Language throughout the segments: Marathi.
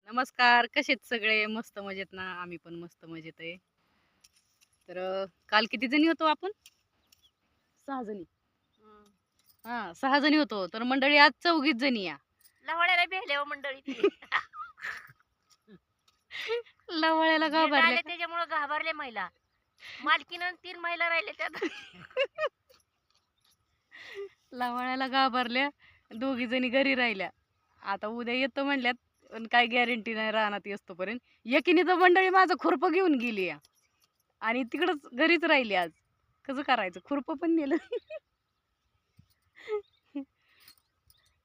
नमस्कार, कसे आहेत सगळे? मस्त मजेत ना? आम्ही पण मस्त मजेत आहे. तर काल किती जणी होतो आपण? 6 जणी. हां, 6 जणी होतो. तर मंडळी आज 24 जणी या. लवाळ्याला भेले हो मंडळी ती. लवाळ्याला जेठ घाबरल्या आले का? त्याच्यामुळे घाबरले महिला. मालकीनं 3 महिला राहिले त्यात. लवाळ्याला घाबरल्या, दोघी जणी घरी राहिल्या. आता उद्या येतो म्हणल्यात, पण काय गॅरंटी नाही रानात येईस्तोपर्यंत. एकीने तर मंडळी माझं खुरपं घेऊन गेली या आणि तिकडंच घरीच राहिली आज. कसं करायचं? खुरपं पण नेलं.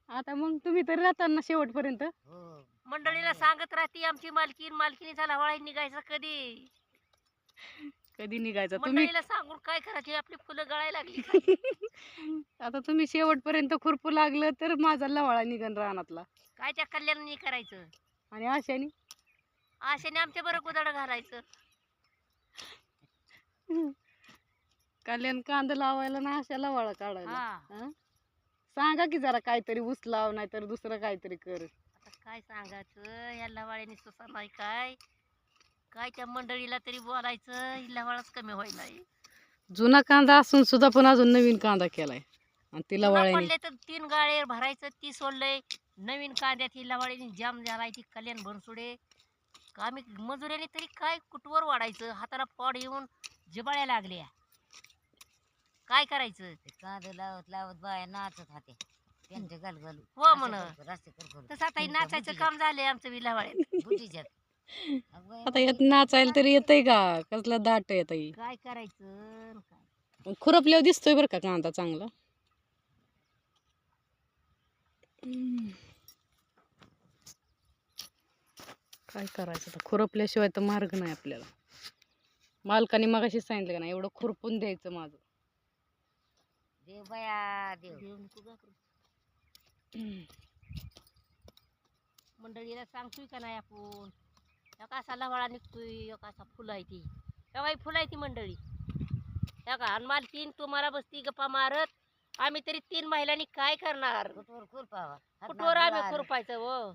आता मग तुम्ही तर राहता ना शेवटपर्यंत? मंडळीला सांगत राहती आमची मालकीन, मालकीनीचा लवाळा निघायचा कधी. कधी निघायचा तुम्ही? मंडळीला सांगून काय करायची आपली फुलं गळायला लागली खाली. आता तुम्ही शेवटपर्यंत खुरपू लागलं तर माझा लवाळा निघन रानातला. काय त्या कल्याणाने करायचं. आणि अशाने आशेने आमच्या बरं कुदळ घालायचं. कल्याण कांदा लावायला ना अशा लवाळा काढायला. हा. हं? सांगा की जरा काहीतरी ऊस लाव नाही तर दुसरं काहीतरी कर. आता काय सांगायचं या लवाळ्याने सुसा नाही काय. काय त्या मंडळीला तरी बोलायचं ही लवाळाच कमी व्हायला. जुना कांदा असून सुद्धा पण अजून नवीन कांदा केलाय आणि ती जुना लवाळ्याने. पडले तर 3 गाळे भरायचं ती सोडलंय. नवीन कांद्यात ही लवाळीने जाम झालाय ती कल्याण भरसुडे. आम्ही मजुऱ्याने तरी काय कुटवर वाढायचं हाताला पॉड येऊन जिबाळ्या लागल्या. काय करायचं कांदे लावत लावत बाया नाचत होते त्यांचे घाल घालू हो म्हण रस्ते कर तसं आता हे नाचायचं काम झालंय आमचं बी लवाळ्यात. बुटीच्यात आता येत नाचायला तरी येतंय का? कसला दाट येतंय. काय करायचं काय खुरपल्यावर दिसतोय बरं का कांदा चांगला. काय करायचं आता? खुरपल्याशिवाय तर मार्ग नाही आपल्याला. मालकाने मगाशी सांगितलं का नाही एवढं खुरपून द्यायचं माझं. देव बाया देव देव नको घाबरू. मंडळीला सांगतोय का नाही आपण एका असा लवाळा निघतोय एका असा फुलं आहे ती तेव्हा फुलं आहे ती मंडळी का आणि मालकीन तुम्हाला बसती गप्पा मारत आम्ही तरी 3 महिलांनी काय करणार कुठवर खुरपावा कुठवर आम्ही खुरपायचं हो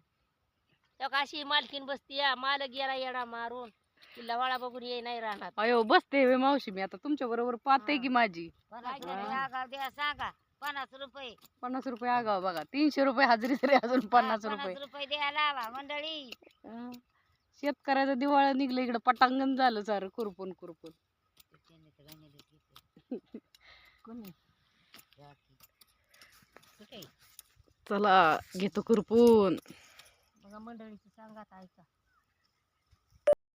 तेव्हा अशी मालकीन बसती या माल गेला येडा मारून ती लवाळा बघून ये नाही राहणार. अयो बसते वे मावशी मी आता तुमच्या बरोबर पाहते की माझी. काय लागाव द्या सांगा 50 रुपये 50 रुपये आगाव बघा. 300 रुपये हजेरी तरी अजून 50 रुपये. 50 रुपये द्या लावा मंडळी. अं, शेतकऱ्याचं दिवाळं निघलं इकडं पटांगण झालं सारं खुरपून खुरपून. कोणी कुठे चला घेतो खुरपून. बघा मंडळीचं सांगा आता ऐका